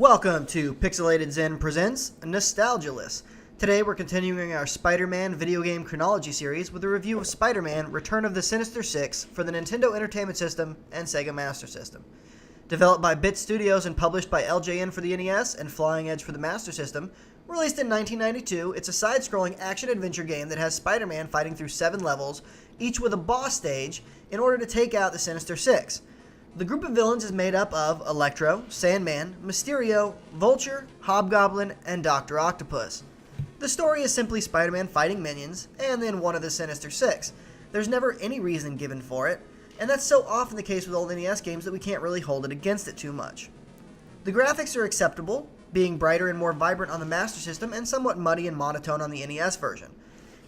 Welcome to Pixelated Zen presents Nostalgialess. Today we're continuing our Spider-Man Video Game Chronology series with a review of Spider-Man Return of the Sinister Six for the Nintendo Entertainment System and Sega Master System. Developed by Bit Studios and published by LJN for the NES and Flying Edge for the Master System, released in 1992, it's a side-scrolling action-adventure game that has Spider-Man fighting through 7 levels, each with a boss stage, in order to take out the Sinister Six. The group of villains is made up of Electro, Sandman, Mysterio, Vulture, Hobgoblin, and Dr. Octopus. The story is simply Spider-Man fighting minions, and then one of the Sinister Six. There's never any reason given for it, and that's so often the case with old NES games that we can't really hold it against it too much. The graphics are acceptable, being brighter and more vibrant on the Master System and somewhat muddy and monotone on the NES version.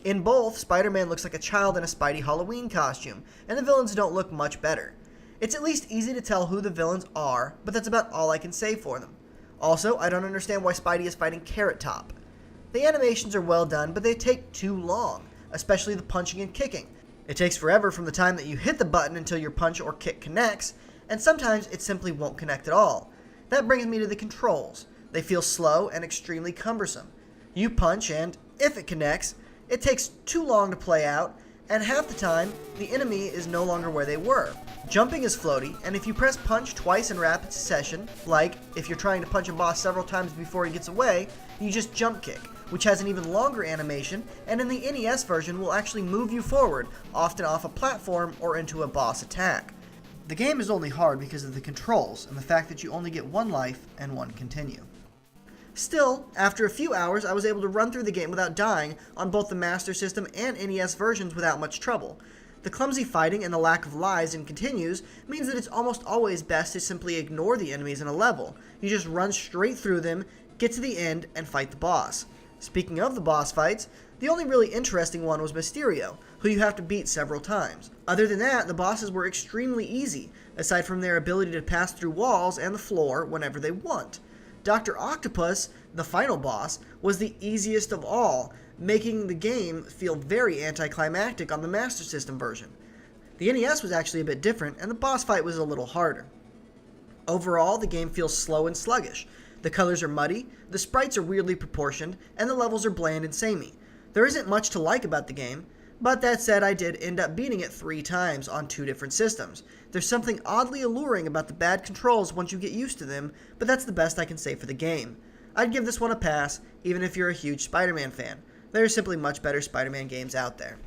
In both, Spider-Man looks like a child in a Spidey Halloween costume, and the villains don't look much better. It's at least easy to tell who the villains are, but that's about all I can say for them. Also, I don't understand why Spidey is fighting Carrot Top. The animations are well done, but they take too long, especially the punching and kicking. It takes forever from the time that you hit the button until your punch or kick connects, and sometimes it simply won't connect at all. That brings me to the controls. They feel slow and extremely cumbersome. You punch and, if it connects, it takes too long to play out, and half the time, the enemy is no longer where they were. Jumping is floaty, and if you press punch twice in rapid succession, like if you're trying to punch a boss several times before he gets away, you just jump kick, which has an even longer animation, and in the NES version will actually move you forward, often off a platform or into a boss attack. The game is only hard because of the controls and the fact that you only get one life and one continue. Still, after a few hours, I was able to run through the game without dying on both the Master System and NES versions without much trouble. The clumsy fighting and the lack of lives and continues means that it's almost always best to simply ignore the enemies in a level. You just run straight through them, get to the end, and fight the boss. Speaking of the boss fights, the only really interesting one was Mysterio, who you have to beat several times. Other than that, the bosses were extremely easy, aside from their ability to pass through walls and the floor whenever they want. Dr. Octopus, the final boss, was the easiest of all, making the game feel very anticlimactic on the Master System version. The NES was actually a bit different, and the boss fight was a little harder. Overall, the game feels slow and sluggish. The colors are muddy, the sprites are weirdly proportioned, and the levels are bland and samey. There isn't much to like about the game, but that said, I did end up beating it 3 times on 2 different systems. There's something oddly alluring about the bad controls once you get used to them, but that's the best I can say for the game. I'd give this one a pass, even if you're a huge Spider-Man fan. There are simply much better Spider-Man games out there.